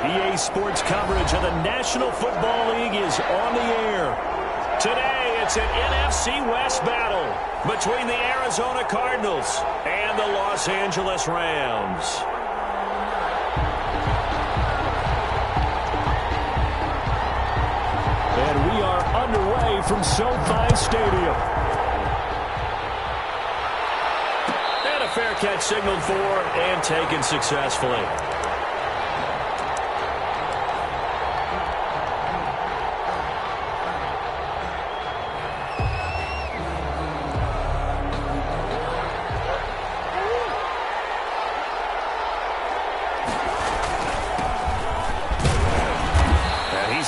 EA Sports coverage of the National Football League is on the air. Today, it's an NFC West battle between the Arizona Cardinals and the Los Angeles Rams. And we are underway from SoFi Stadium. And a fair catch signaled for and taken successfully.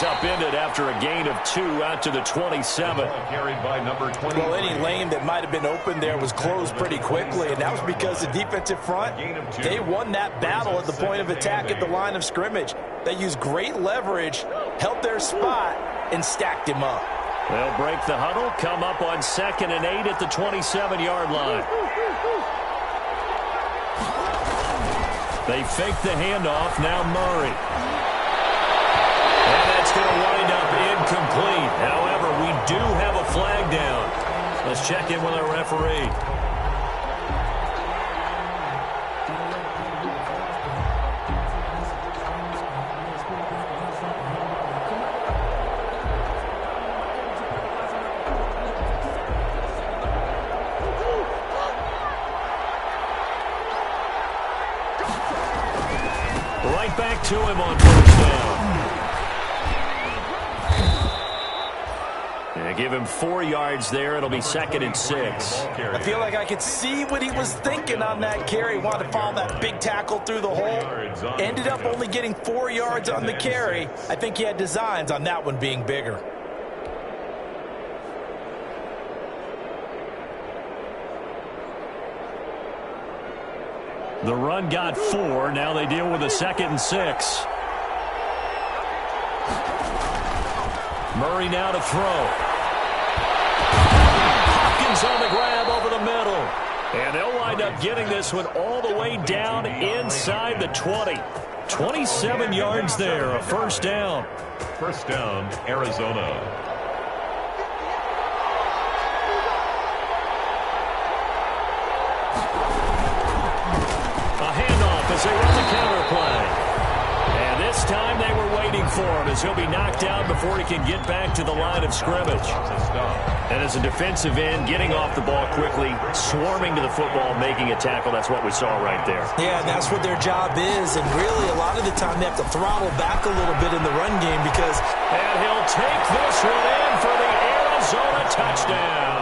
Upended after a gain of 2 out to the 27. Carried by number 20. Well, any lane that might have been open there was closed pretty quickly, and that was because the defensive front, they won that battle at the point of attack at the line of scrimmage. They used great leverage, held their spot, and stacked him up. They'll break the huddle, come up on 2nd and 8 at the 27-yard line. They fake the handoff, now Murray. And that's going to wind up incomplete. However, we do have a flag down. Let's check in with our referee. Right back to him on 1st down. Give him 4 yards there. It'll be 2nd and 6. I feel like I could see what he was thinking on that carry. Wanted to follow that big tackle through the hole. Ended up only getting 4 yards on the carry. I think he had designs on that one being bigger. The run got 4. Now they deal with a 2nd and 6. Murray now to throw. On the grab over the middle. And they'll wind up getting this one all the way down inside the 20. 27 yards there, a 1st down. 1st down, Arizona. A handoff as they run the counter play. And this time they were waiting for him as he'll be knocked out before he can get back to the line of scrimmage. And as a defensive end, getting off the ball quickly, swarming to the football, making a tackle. That's what we saw right there. Yeah, that's what their job is. And really, a lot of the time, they have to throttle back a little bit in the run game because... And he'll take this one in for the Arizona touchdown.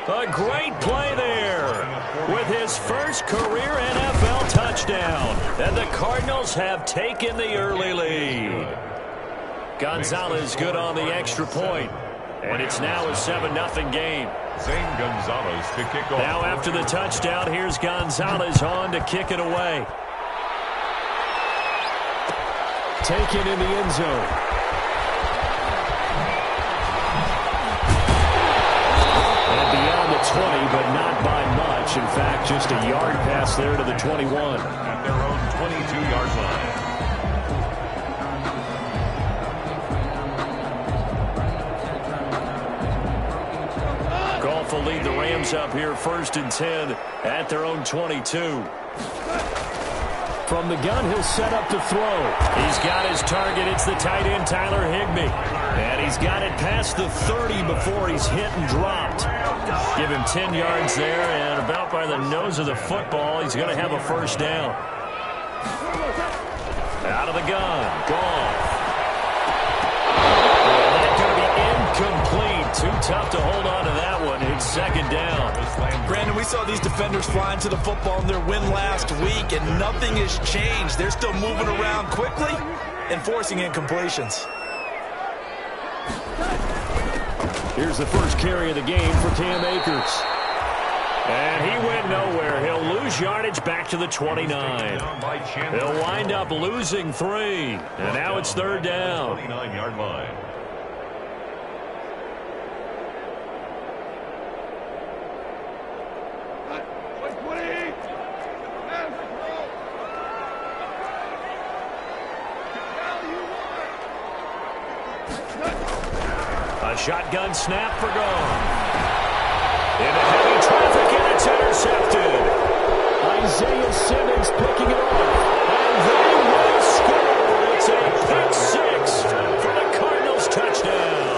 A great play there with his first career NFL touchdown. And the Cardinals have taken the early lead. Gonzalez good on the extra point. And it's now a 7-0 game. Zane Gonzalez to kick off. Now after the touchdown, here's Gonzalez on to kick it away. Taken in the end zone. And beyond the 20, but not by much. In fact, just a yard pass there to the 21. At their own 22-yard line. Will lead the Rams up here 1st and 10 at their own 22. From the gun, he'll set up to throw. He's got his target. It's the tight end, Tyler Higbee. And he's got it past the 30 before he's hit and dropped. Give him 10 yards there, and about by the nose of the football, he's going to have a 1st down. Out of the gun. Gone. That's going to be incomplete. Too tough to hold on to that one. It's 2nd down. Brandon, we saw these defenders flying to the football in their win last week, and nothing has changed. They're still moving around quickly and forcing incompletions. Here's the first carry of the game for Cam Akers. And he went nowhere. He'll lose yardage back to the 29. He'll wind up losing 3. And now it's 3rd down. 29-yard line. A shotgun snap for gone. Into heavy traffic, and it's intercepted. Isaiah Simmons picking it off. And they will score. It's a pick six for the Cardinals touchdown.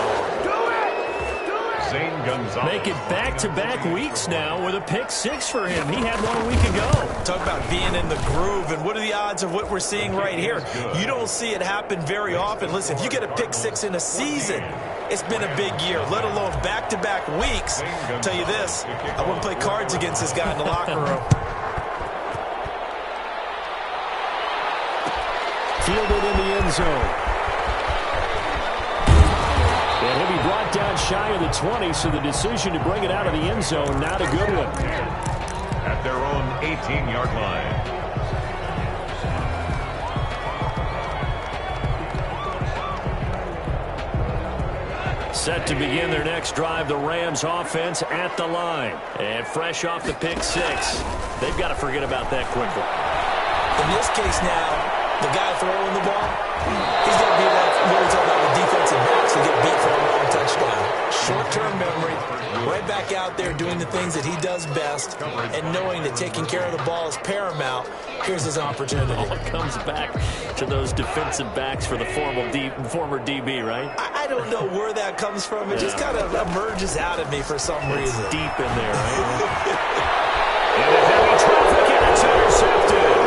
Make it back-to-back weeks now with a pick six for him. He had one a week ago. Talk about being in the groove, and what are the odds of what we're seeing right here? You don't see it happen very often. Listen, if you get a pick six in a season, it's been a big year, let alone back-to-back weeks. I'll tell you this, I wouldn't play cards against this guy in the locker room. Fielded in the end zone. And he'll be brought down shy of the 20, so the decision to bring it out of the end zone, not a good one. At their own 18-yard line. Set to begin their next drive, the Rams offense at the line. And fresh off the pick six, they've got to forget about that quickly. In this case now, the guy throwing the ball, he's going to be like what we're talking about with defensive backs who get beat for a long touchdown. Short-term memory, right back out there doing the things that he does best, and knowing that taking care of the ball is paramount. Here's his opportunity. All comes back to those defensive backs for the former DB, right? I don't know where that comes from. It just kind of emerges out of me for some reason. It's deep in there, right? And a heavy traffic, and it's intercepted.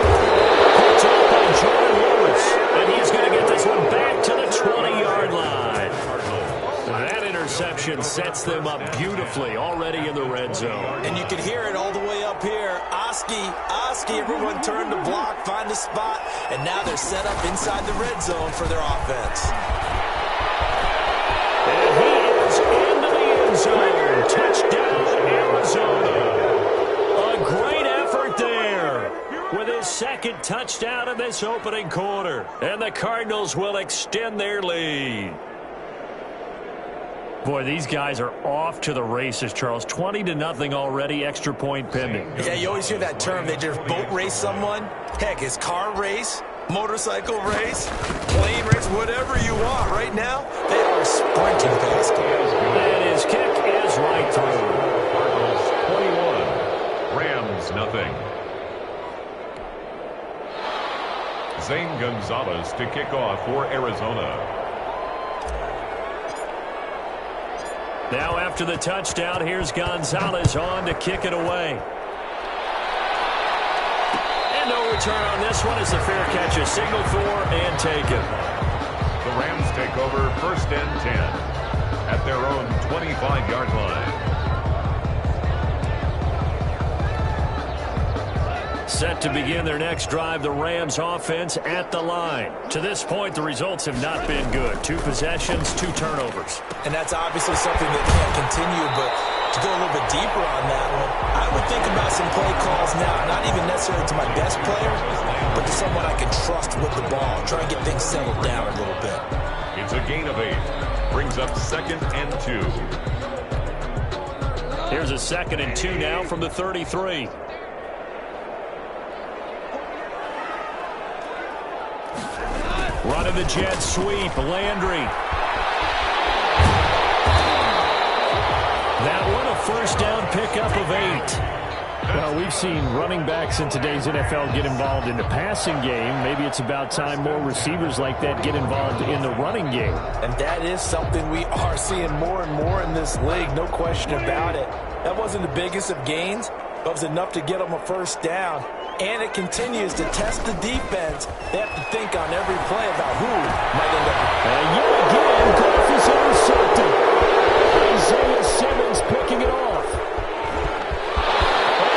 Picked up by Jordan Lewis, and he's going to get this one back to the 20-yard line. That interception sets them up beautifully already in the red zone. And you can hear it all the way up here. Oski, everyone turned to block, find a spot, and now they're set up inside the red zone for their offense. And he is into the end zone. Touchdown, Arizona. A great effort there with his second touchdown in this opening quarter. And the Cardinals will extend their lead. Boy, these guys are off to the races, Charles. 20-0 already, extra point pending. Yeah, you always hear that term. They just boat race someone. Heck, it's car race, motorcycle race, plane race, whatever you want. Right now, they are sprinting past him. And his kick is right through. Cardinals 21, Rams nothing. Zane Gonzalez to kick off for Arizona. Now after the touchdown, here's Gonzalez on to kick it away. And no return on this one as the fair catch is signaled for and taken. The Rams take over 1st and 10 at their own 25-yard line. Set to begin their next drive, the Rams offense at the line. To this point, the results have not been good. 2 possessions, 2 turnovers. And that's obviously something that can't continue, but to go a little bit deeper on that one, I would think about some play calls now, not even necessarily to my best player, but to someone I can trust with the ball. Try and get things settled down a little bit. It's a gain of 8. Brings up 2nd and 2. Here's a 2nd and 2 now from the 33. Running the jet sweep, Landry. That one a first down pickup of 8. Well, we've seen running backs in today's NFL get involved in the passing game. Maybe it's about time more receivers like that get involved in the running game. And that is something we are seeing more and more in this league, no question about it. That wasn't the biggest of gains, but it was enough to get them a first down. And it continues to test the defense. They have to think on every play about who might end up. And yet again, Goff is intercepted. Isaiah Simmons picking it off.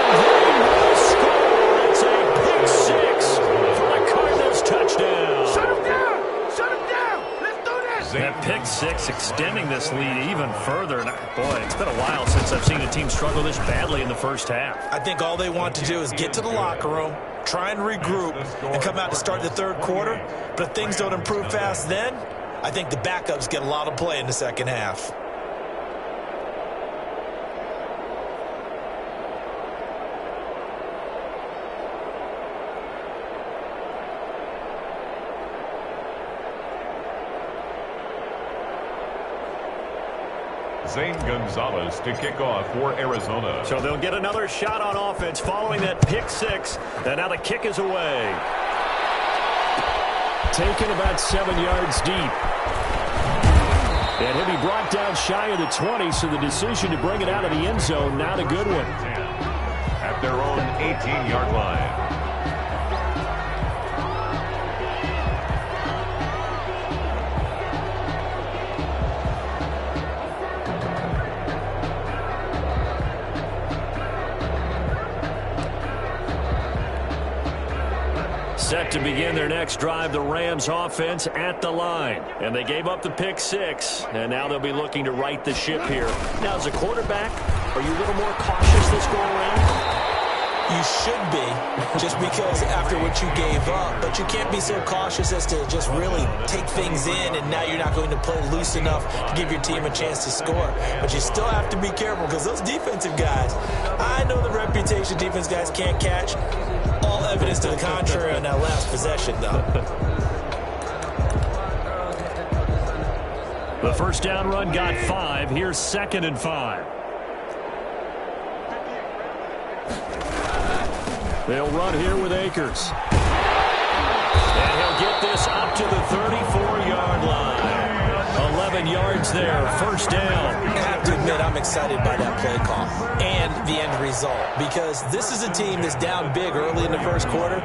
And they will score. It's a pick six for the Cardinals touchdown. Shut him down! Shut him down! Let's do this! That pick six extending this lead even further. And boy, it's been a while since I've seen a team struggle this badly in the first half. I think all they want to do is get to the locker room, try and regroup, and come out to start the third quarter. But if things don't improve fast then, I think the backups get a lot of play in the second half. Zane Gonzalez to kick off for Arizona. So they'll get another shot on offense following that pick six. And now the kick is away. Taken about 7 yards deep. And he'll be brought down shy of the 20, so the decision to bring it out of the end zone, not a good one. At their own 18-yard line. Set to begin their next drive, the Rams offense at the line. And they gave up the pick six, and now they'll be looking to right the ship here. Now, as a quarterback, are you a little more cautious this go around? You should be, just because after what you gave up. But you can't be so cautious as to just really take things in, and now you're not going to play loose enough to give your team a chance to score. But you still have to be careful, because those defensive guys, I know the reputation defense guys can't catch. All evidence to the contrary on that last possession, though. The first down run got 5. Here's 2nd and 5. They'll run here with Akers. And he'll get this up to the 34-yard line. 11 yards there, first down. I have to admit, I'm excited by that play call and the end result, because this is a team that's down big early in the first quarter,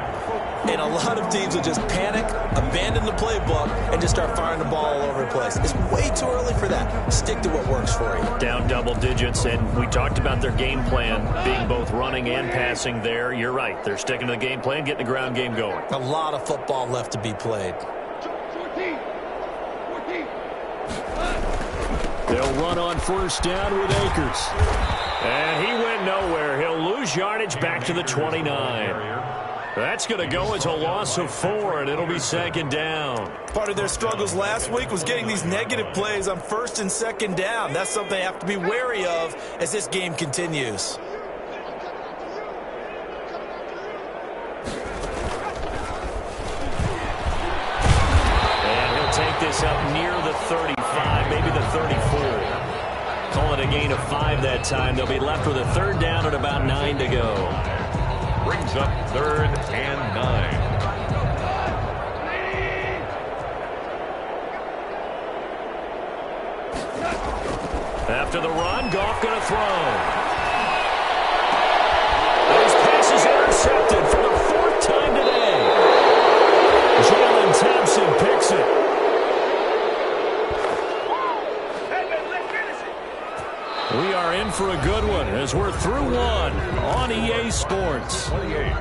and a lot of teams will just panic, abandon the playbook, and just start firing the ball all over the place. It's way too early for that. Stick to what works for you. Down double digits, and we talked about their game plan being both running and passing there. You're right. They're sticking to the game plan, getting the ground game going. A lot of football left to be played. They'll run on first down with Akers. And he went nowhere. He'll lose yardage back to the 29. That's going to go as a loss of 4, and it'll be 2nd down. Part of their struggles last week was getting these negative plays on 1st and 2nd down. That's something they have to be wary of as this game continues. And he'll take this up near the 35, maybe the 34. Call it a gain of 5 that time. They'll be left with a 3rd down and about 9 to go. Brings up 3rd and 9. After the run, Goff going to throw. His pass is intercepted for the 4th time today. Jalen Thompson picks it. We are in for a good one as we're through one on EA Sports. 28.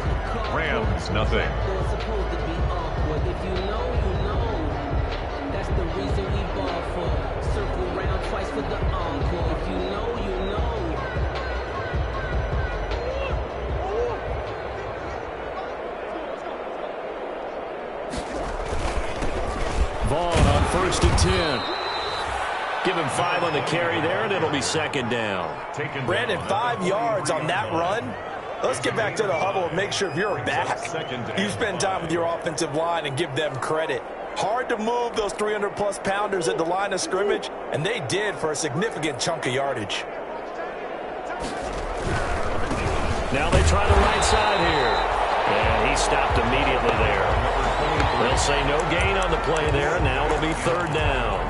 Rams, nothing. If you know, you know. That's the reason we ball for. Circle round twice for the encore. If you know, you know. Vaughn on 1st and 10. Give him 5 on the carry there, and it'll be 2nd down. Brandon, 5 yards on that run. Let's get back to the huddle and make sure if you're back, you spend time with your offensive line and give them credit. Hard to move those 300-plus pounders at the line of scrimmage, and they did for a significant chunk of yardage. Now they try the right side here. And he stopped immediately there. They'll say no gain on the play there, and now it'll be 3rd down.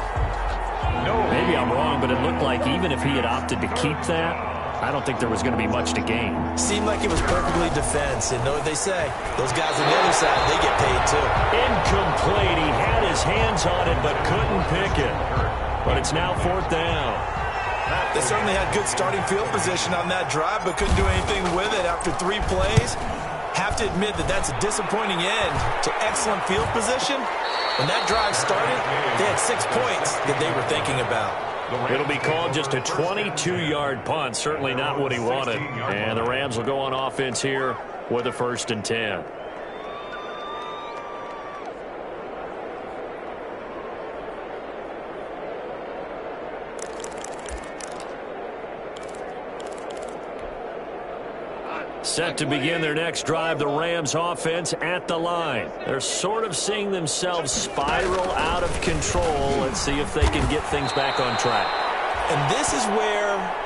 Maybe I'm wrong, but it looked like even if he had opted to keep that, I don't think there was going to be much to gain. Seemed like it was perfectly defense, and know what they say. Those guys on the other side, they get paid too. Incomplete. He had his hands on it, but couldn't pick it. But it's now 4th down. They certainly had good starting field position on that drive, but couldn't do anything with it after 3 plays. Have to admit that that's a disappointing end to excellent field position. When that drive started, they had 6 points that they were thinking about. It'll be called just a 22-yard punt. Certainly not what he wanted. And the Rams will go on offense here with a 1st and 10. Set to begin their next drive, the Rams offense at the line. They're sort of seeing themselves spiral out of control. Let's see if they can get things back on track. And this is where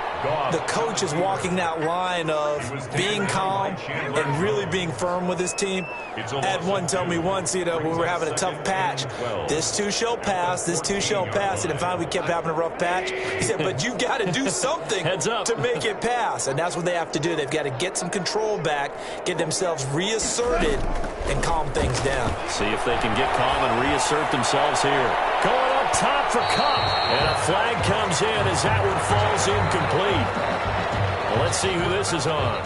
the coach is walking that line of being calm and really being firm with his team. I had one tell me once, when we were having a tough patch, this too shall pass, this too shall pass. And finally we kept having a rough patch. He said, but you've got to do something to make it pass. And that's what they have to do. They've got to get some control back, get themselves reasserted, and calm things down. See if they can get calm and reassert themselves here. Going up top for Cup. And a flag comes in as that one falls incomplete. Well, let's see who this is on.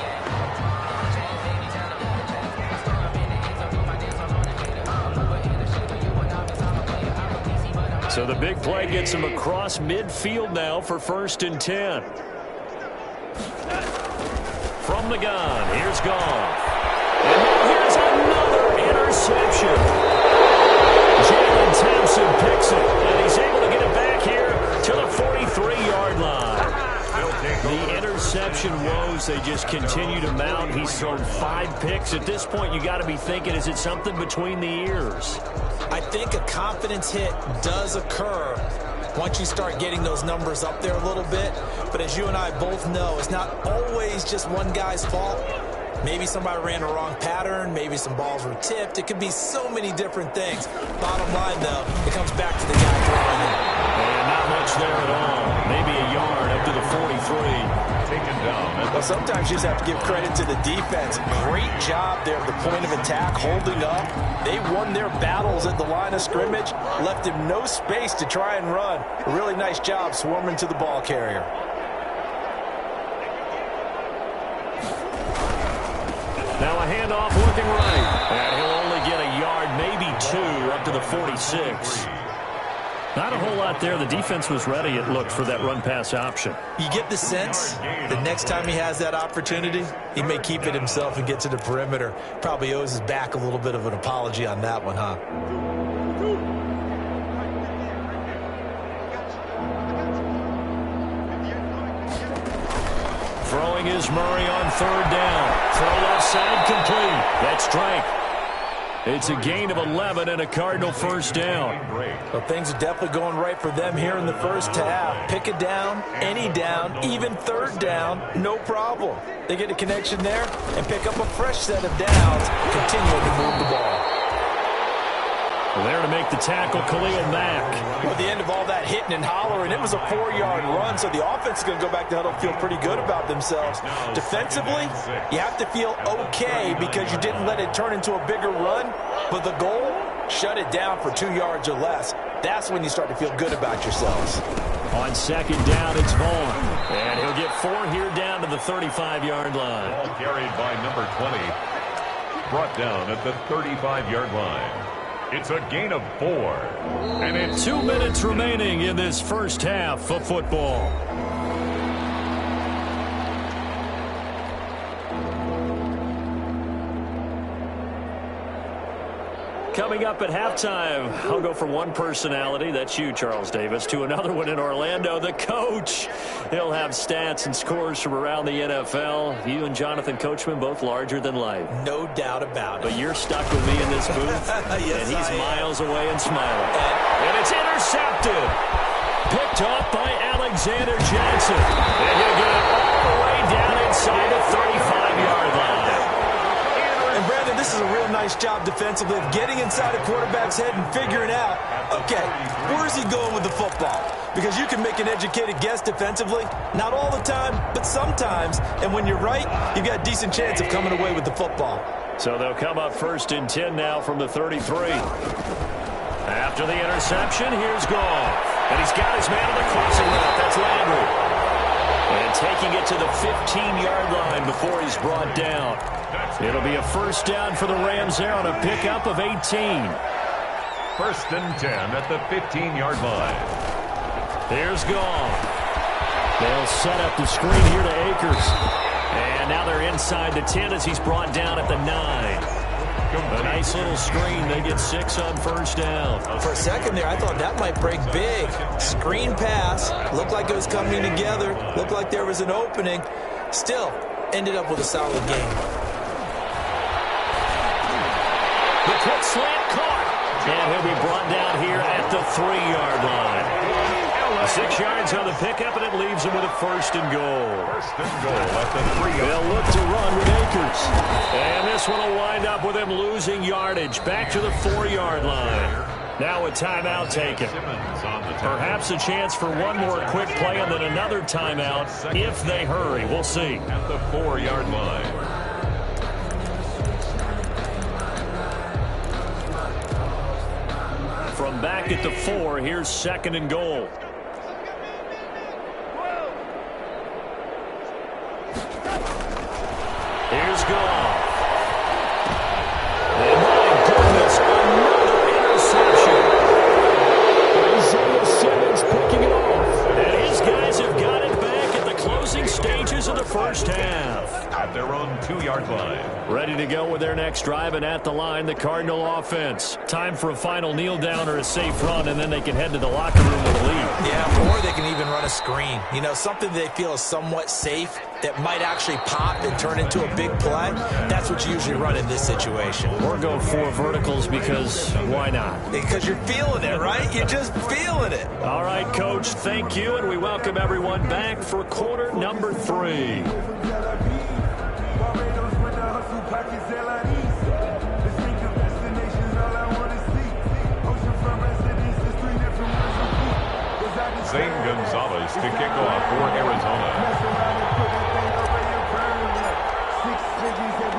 So the big play gets him across midfield now for 1st and 10. From the gun, here's Goff. And now here's another interception. Jalen Thompson picks it, and he's able to get it back here to the 43-yard line. The interception woes, they just continue to mount. He's thrown 5 picks. At this point, you got to be thinking, is it something between the ears? I think a confidence hit does occur once you start getting those numbers up there a little bit. But as you and I both know, it's not always just one guy's fault. Maybe somebody ran a wrong pattern. Maybe some balls were tipped. It could be so many different things. Bottom line, though, it comes back to the guy throwing it. And not much there at all. Maybe a yard up to the 43. Taken down. Well, sometimes you just have to give credit to the defense. Great job there at the point of attack, holding up. They won their battles at the line of scrimmage, left him no space to try and run. A really nice job swarming to the ball carrier. Now a handoff looking right. And he'll only get a yard, maybe 2, up to the 46. Not a whole lot there. The defense was ready, it looked, for that run-pass option. You get the sense the next time he has that opportunity, he may keep it himself and get to the perimeter. Probably owes his back a little bit of an apology on that one, huh? Throwing is Murray on 3rd down. Throw left side complete. That's Drake. It's a gain of 11 and a Cardinal 1st down. Well, things are definitely going right for them here in the first half. Pick a down, any down, even 3rd down, no problem. They get a connection there and pick up a fresh set of downs, continuing to move the ball. There to make the tackle, Khalil Mack. Well, at the end of all that hitting and hollering, it was a 4-yard run, so the offense is going to go back to huddle, feel pretty good about themselves. Defensively, you have to feel okay because you didn't let it turn into a bigger run, but the goal, shut it down for 2 yards or less. That's when you start to feel good about yourselves. On 2nd down, it's Vaughn. And he'll get 4 here down to the 35-yard line. Ball carried by number 20. Brought down at the 35-yard line. It's a gain of 4. And it's 2 minutes remaining in this first half of football. Coming up at halftime, I'll go from one personality, that's you, Charles Davis, to another one in Orlando, the coach. He'll have stats and scores from around the NFL. You and Jonathan Coachman, both larger than life. No doubt about it. But you're stuck with me in this booth, Yes, and he's I am. miles away and smiling. And it's intercepted. Picked off by Alexander Johnson. And he'll get it all the way down inside the 35-yard line. And Brandon, this is a real nice job defensively of getting inside a quarterback's head and figuring out, okay, where's he going with the football? Because you can make an educated guess defensively, not all the time, but sometimes. And when you're right, you've got a decent chance of coming away with the football. So they'll come up 1st and 10 now from the 33. After the interception, here's Goff. And he's got his man on the crossing route. That's Landry. And taking it to the 15-yard line before he's brought down. It'll be a 1st down for the Rams there on a pickup of 18. 1st and 10 at the 15-yard line. Here's Goff. They'll set up the screen here to Akers. And now they're inside the 10 as he's brought down at the 9. A nice little screen. They get 6 on 1st down. For a second there, I thought that might break big. Screen pass. Looked like it was coming together. Looked like there was an opening. Still, ended up with a solid game. The quick slant caught. And he'll be brought down here at the 3-yard line. 6 yards on the pickup, and it leaves them with a 1st and goal. 1st and goal at the 3. They'll look to run with Akers. And this one will wind up with them losing yardage back to the 4-yard line. Now a timeout taken. Perhaps a chance for one more quick play and then another timeout if they hurry. We'll see. At the 4-yard line. From back at the 4, here's 2nd and goal. Here's Goff. And my goodness, another interception. Isaiah Simmons picking it off. And his guys have got it back at the closing stages of the 1st half. At their own 2-yard line. Ready to go with their next drive, and at the line, the Cardinal offense. Time for a final kneel down or a safe run, and then they can head to the locker room with a lead. Yeah, or they can even run a screen. You know, something they feel is somewhat safe that might actually pop and turn into a big play. That's what you usually run in this situation. Or go 4 verticals because why not? Because you're feeling it, right? You're just feeling it. All right, Coach, thank you, and we welcome everyone back for quarter number 3. Zane Gonzalez to kick off for Arizona.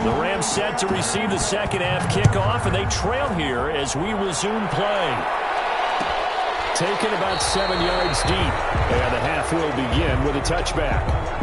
The Rams set to receive the 2nd half kickoff, and they trail here as we resume play. Taken about 7 yards deep, and the half will begin with a touchback.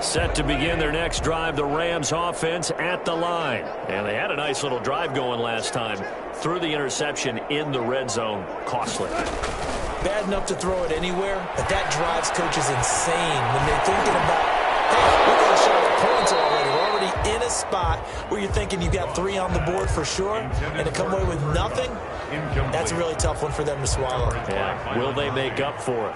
Set to begin their next drive, the Rams offense at the line. And they had a nice little drive going last time. Threw the interception in the red zone. Costly. Bad enough to throw it anywhere, but that drives coaches insane when they're thinking about, hey, we got a shot at points already. We're already in a spot where you're thinking you've got 3 on the board for sure, and to come away with nothing, that's a really tough one for them to swallow. Yeah, will they make up for it?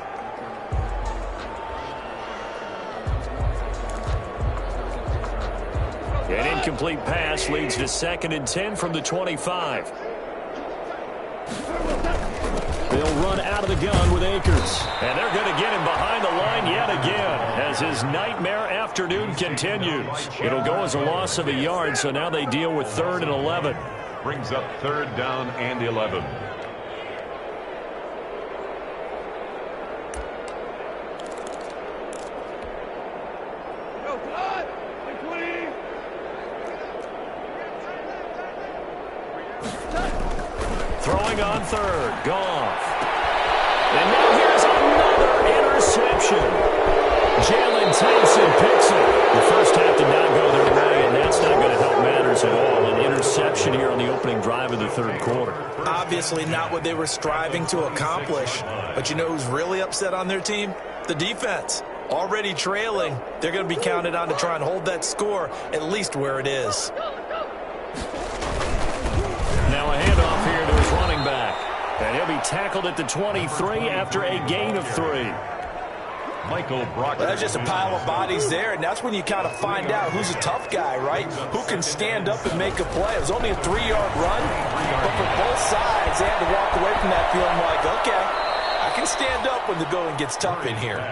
An incomplete pass leads to 2nd and 10 from the 25. They'll run out of the gun with Akers. And they're going to get him behind the line yet again as his nightmare afternoon continues. It'll go as a loss of a yard, so now they deal with 3rd and 11. Brings up 3rd down and 11. Throwing on 3rd, Goff. And now here's another interception. Jalen Thompson picks it. The 1st half did not go their way, and that's not going to help matters at all. An interception here on the opening drive of the 3rd quarter. Obviously not what they were striving to accomplish. But you know who's really upset on their team? The defense. Already trailing. They're going to be counted on to try and hold that score at least where it is. Now a handoff here to his running back. And he'll be tackled at the 23 after a gain of 3. Michael Brock. Well, that's just a pile of bodies there, and that's when you kind of find out who's a tough guy, right? Who can stand up and make a play. It was only a 3-yard run, but for both sides, they had to walk away from that feeling like, okay, I can stand up when the going gets tough in here.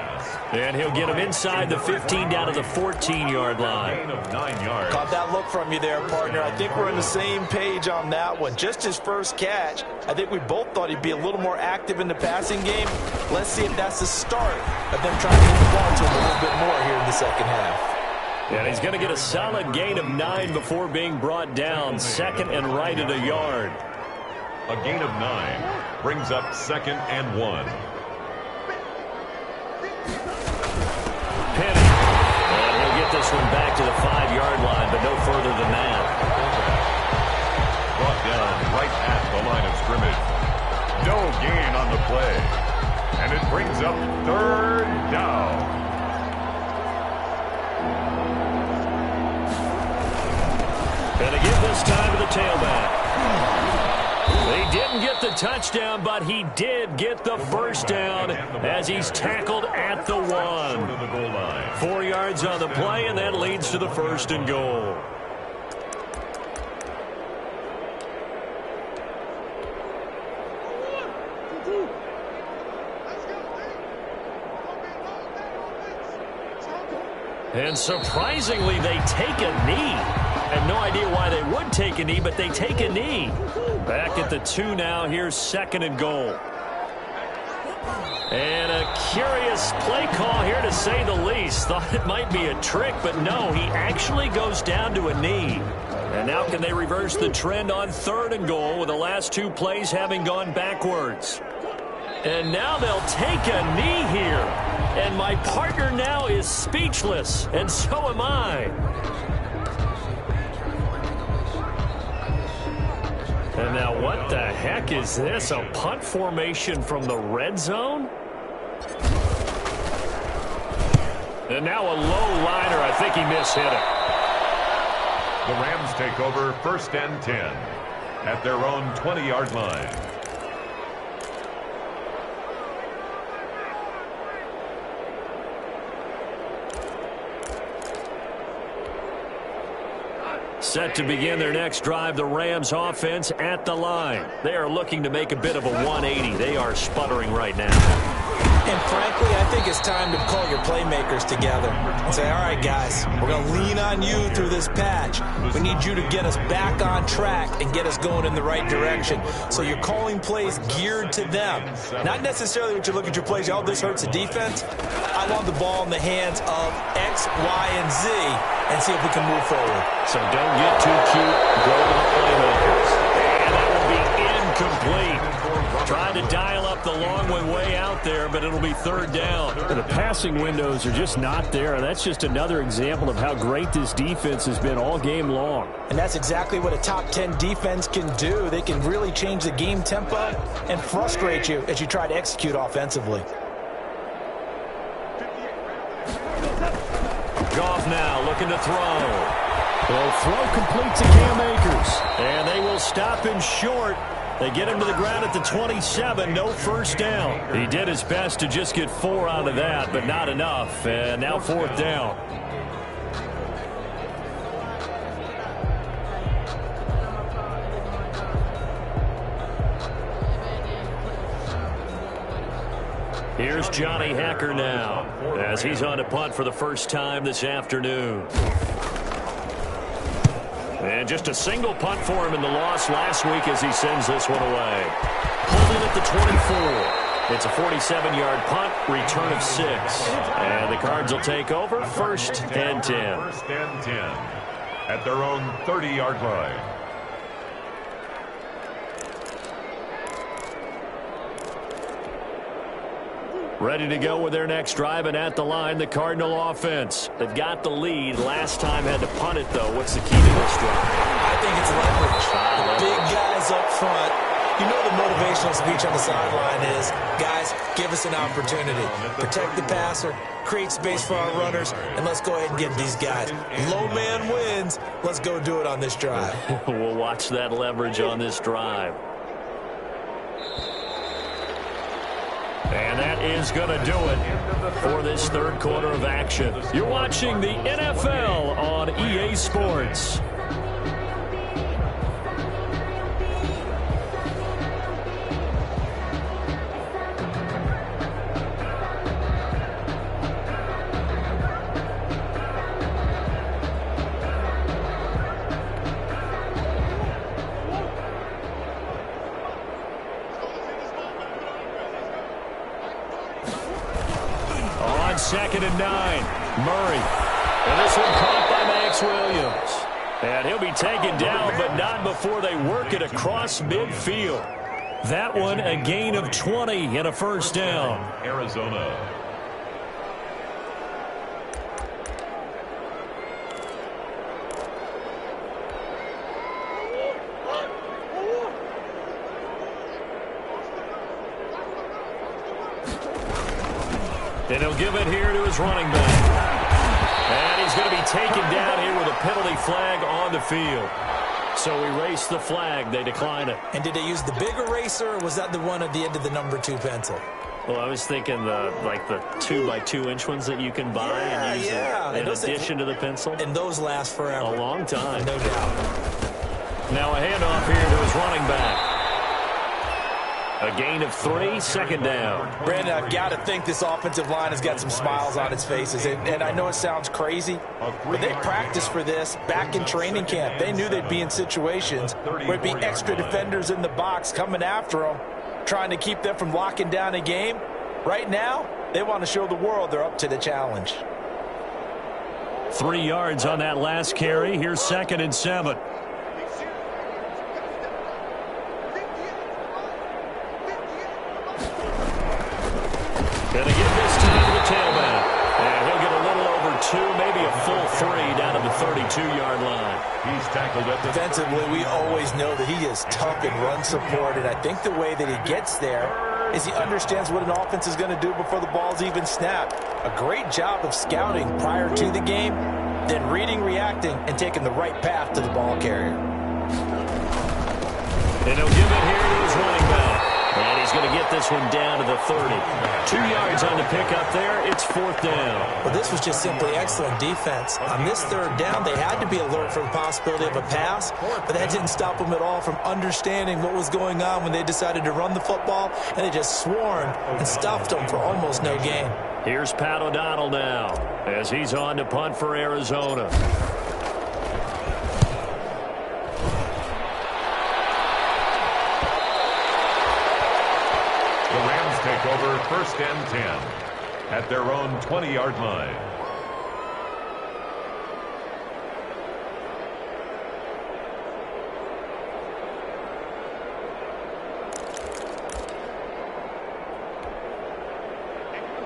And he'll get him inside the 15 down to the 14-yard line. Gain of 9 yards. Caught that look from you there, partner. I think we're on the same page on that one. Just his first catch. I think we both thought he'd be a little more active in the passing game. Let's see if that's the start of them trying to get the ball to him a little bit more here in the 2nd half. And he's going to get a solid gain of 9 before being brought down. 2nd and right at a yard. A gain of 9 brings up 2nd and 1. Penny. And he'll get this one back to the 5-yard line, but no further than that. Brought down right at the line of scrimmage. No gain on the play. And it brings up 3rd down. And they give this time to the tailback. He didn't get the touchdown, but he did get the first down as he's tackled at the 1. 4 yards on the play, and that leads to the 1st and goal. And surprisingly, they take a knee. I have no idea why they would take a knee, but they take a knee. Back at the 2 now. Here's 2nd and goal. And a curious play call here, to say the least. Thought it might be a trick, but no, he actually goes down to a knee. And now can they reverse the trend on 3rd and goal with the last 2 plays having gone backwards? And now they'll take a knee here. And my partner now is speechless, and so am I. And now what the heck is this? A punt formation from the red zone? And now a low liner. I think he mishit it. The Rams take over 1st and 10 at their own 20-yard line. Set to begin their next drive, the Rams offense at the line. They are looking to make a bit of a 180. They are sputtering right now. And frankly, I think it's time to call your playmakers together and say, all right, guys, we're going to lean on you through this patch. We need you to get us back on track and get us going in the right direction. So you're calling plays geared to them. Not necessarily when you look at your plays, oh, this hurts the defense. I want the ball in the hands of X, Y, and Z and see if we can move forward. So don't get too cute. Go to the playmakers. And that will be incomplete. Trying to dial up the long way out there, but it'll be 3rd down. The passing windows are just not there. That's just another example of how great this defense has been all game long. And that's exactly what a top 10 defense can do. They can really change the game tempo and frustrate you as you try to execute offensively. Goff now looking to throw. The throw complete to Cam Akers. And they will stop him short. They get him to the ground at the 27, no first down. He did his best to just get 4 out of that, but not enough. And now 4th down. Here's Johnny Hacker now, as he's on to punt for the first time this afternoon. And just a single punt for him in the loss last week as he sends this one away. Holding at the 24. It's a 47-yard punt, return of 6. And the Cards will take over 1st and 10. 1st and 10 at their own 30-yard line. Ready to go with their next drive, and at the line, the Cardinal offense. They've got the lead. Last time had to punt it, though. What's the key to this drive? I think it's leverage. The big guys up front. You know the motivational speech on the sideline is, guys, give us an opportunity. Protect the passer, create space for our runners, and let's go ahead and get these guys. Low man wins. Let's go do it on this drive. We'll watch that leverage on this drive. And that is going to do it for this 3rd quarter of action. You're watching the NFL on EA Sports. On 2nd and 9, Murray. And this one caught by Max Williams. And he'll be taken down, but not before they work it across midfield. That one a gain of 20 and a first down. Arizona. And he'll give it here to his running back. And he's going to be taken down here with a penalty flag on the field. So erase the flag. They decline it. And did they use the big eraser, or was that the one at the end of the number 2 pencil? Well, I was thinking the 2x2-inch ones that you can buy and use in addition to the pencil. And those last forever. A long time. No doubt. Now a handoff here to his running back. A gain of 3, second down. Brandon, I've got to think this offensive line has got some smiles on its faces. And I know it sounds crazy, but they practiced for this back in training camp. They knew they'd be in situations where it'd be extra defenders in the box coming after them, trying to keep them from locking down a game. Right now, they want to show the world they're up to the challenge. 3 yards on that last carry. Here's 2nd and 7. Gonna give this time to the tailback. And he'll get a little over 2, maybe a full 3 down to the 32-yard line. He's tackled at the defensively. We always know that he is tough in run support, and I think the way that he gets there is he understands what an offense is going to do before the ball's even snapped. A great job of scouting prior to the game, then reading, reacting, and taking the right path to the ball carrier. And he'll give it here to his running back. And he's going to get this one down to the 30. 2 yards on the pickup there. It's 4th down. Well, this was just simply excellent defense. On this 3rd down, they had to be alert for the possibility of a pass, but that didn't stop them at all from understanding what was going on when they decided to run the football, and they just swarmed and stuffed them for almost no gain. Here's Pat O'Donnell now as he's on to punt for Arizona. Take over 1st and 10 at their own 20-yard line.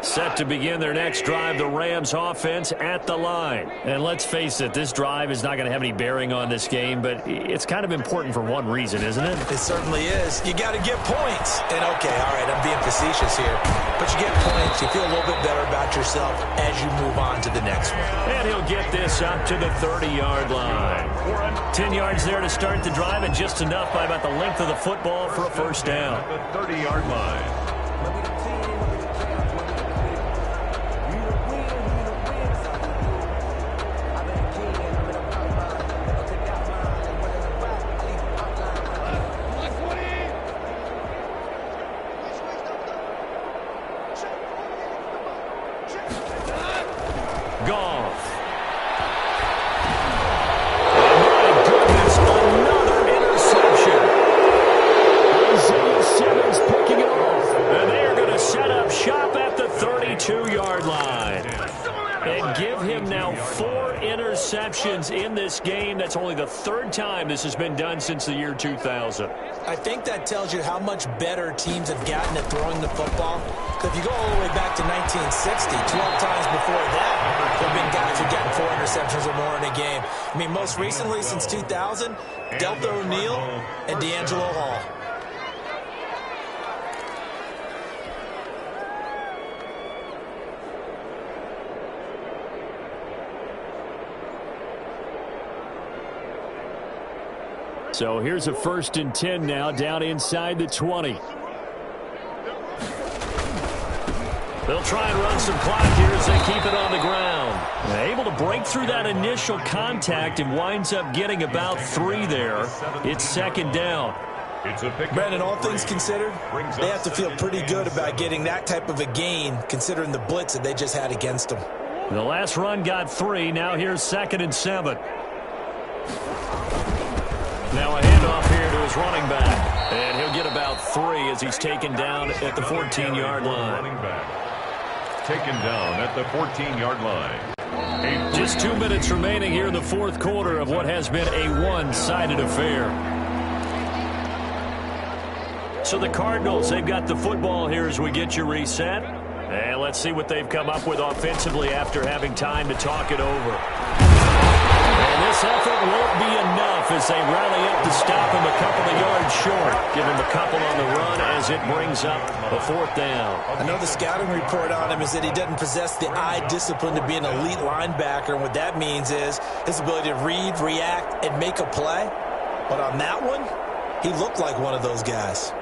Set to begin their next drive, the Rams offense at the line. And let's face it, this drive is not going to have any bearing on this game, but it's kind of important for one reason, isn't it? It certainly is. You got to get points. And okay, all right, I'm being facetious here, but you get points, you feel a little bit better about yourself as you move on to the next one. And he'll get this up to the 30-yard line. 10 yards there to start the drive, and just enough by about the length of the football for a 1st down. The 30-yard line. In this game, that's only the 3rd time this has been done since the year 2000. I think that tells you how much better teams have gotten at throwing the football. If you go all the way back to 1960, 12 times before that, there have been guys who have gotten 4 interceptions or more in a game. I mean, most recently, since 2000, Delta O'Neal and D'Angelo Hall. So here's a 1st and 10 now, down inside the 20. They'll try and run some clock here as they keep it on the ground. Able to break through that initial contact and winds up getting about 3 there. It's 2nd down. Brandon, all things considered, they have to feel pretty good about getting that type of a gain, considering the blitz that they just had against them. The last run got 3. Now here's 2nd and 7. Now a handoff here to his running back. And he'll get about 3 as he's taken down at the 14-yard line. Running back taken down at the 14-yard line. Just 2 minutes remaining here in the 4th quarter of what has been a one-sided affair. So the Cardinals, they've got the football here as we get you reset. And let's see what they've come up with offensively after having time to talk it over. And this effort won't be enough as they rally up to stop him a couple of yards short. Give him a couple on the run as it brings up a 4th down. I know the scouting report on him is that he doesn't possess the eye discipline to be an elite linebacker. And what that means is his ability to read, react, and make a play. But on that one, he looked like one of those guys.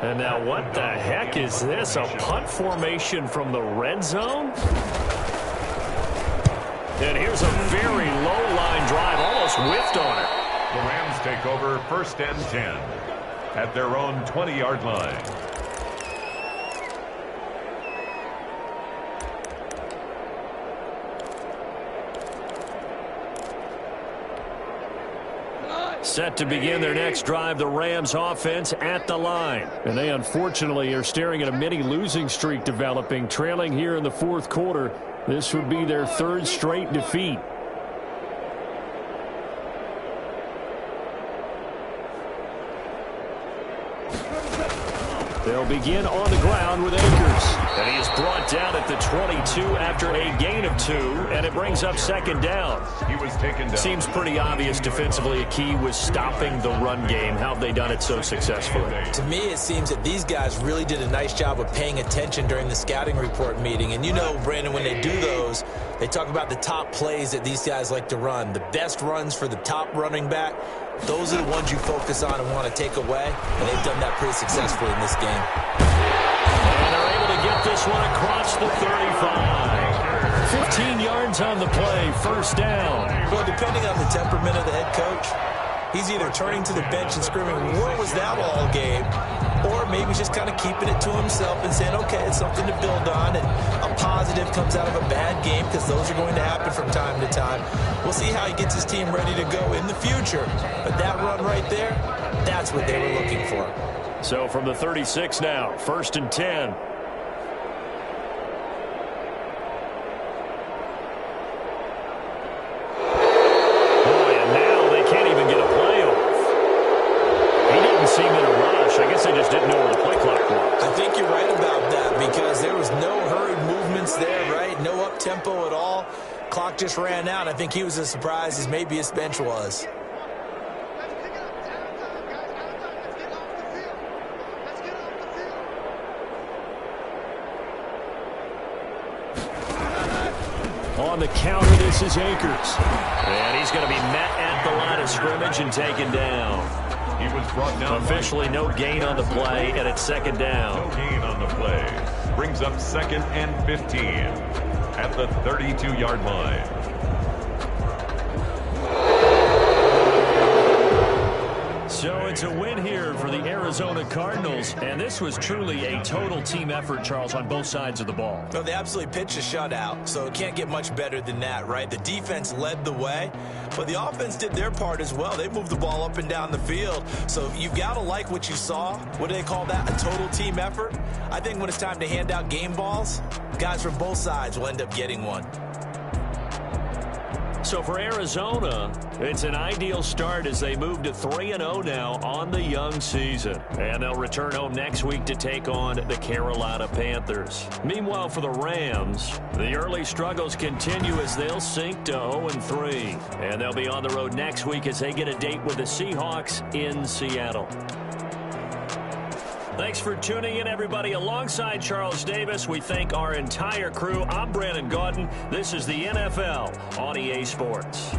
And now what the heck is this? A punt formation from the red zone? And here's a very low line drive, almost whiffed on it. The Rams take over 1st and 10 at their own 20-yard line. Set to begin their next drive, the Rams offense at the line. And they unfortunately are staring at a mini losing streak developing, trailing here in the 4th quarter. This would be their 3rd straight defeat. They'll begin on the ground with Akers. And he is brought down at the 22 after a gain of 2, and it brings up 2nd down. He was taken down. Seems pretty obvious defensively a key was stopping the run game. How have they done it so successfully? To me, it seems that these guys really did a nice job of paying attention during the scouting report meeting. And you know, Brandon, when they do those, they talk about the top plays that these guys like to run. The best runs for the top running back. Those are the ones you focus on and want to take away. And they've done that pretty successfully in this game. And they're able to get this one across the 35. 15 yards on the play, 1st down. Well, depending on the temperament of the head coach, he's either turning to the bench and screaming, "What was that all game?" Or maybe he's just kind of keeping it to himself and saying, okay, it's something to build on, and a positive comes out of a bad game, because those are going to happen from time to time. We'll see how he gets his team ready to go in the future. But that run right there, that's what they were looking for. So from the 36 now, 1st and 10. Seem in a rush. I guess they just didn't know where the play clock was. I think you're right about that, because there was no hurried movements there, right? No up-tempo at all. Clock just ran out. I think he was as surprised as maybe his bench was. On the counter, this is Akers. And he's going to be met at the line of scrimmage and taken down. He was brought down. Officially no gain on the play, and it's 2nd down. No gain on the play. Brings up 2nd and 15 at the 32-yard line. So it's a win here for the Arizona Cardinals, and this was truly a total team effort, Charles, on both sides of the ball. No, they absolutely pitched a shutout, so it can't get much better than that, right? The defense led the way, but the offense did their part as well. They moved the ball up and down the field, so you've got to like what you saw. What do they call that? A total team effort? I think when it's time to hand out game balls, guys from both sides will end up getting one. So for Arizona, it's an ideal start as they move to 3-0 now on the young season. And they'll return home next week to take on the Carolina Panthers. Meanwhile, for the Rams, the early struggles continue as they'll sink to 0-3. And they'll be on the road next week as they get a date with the Seahawks in Seattle. Thanks for tuning in, everybody. Alongside Charles Davis, we thank our entire crew. I'm Brandon Gaudin. This is the NFL on EA Sports.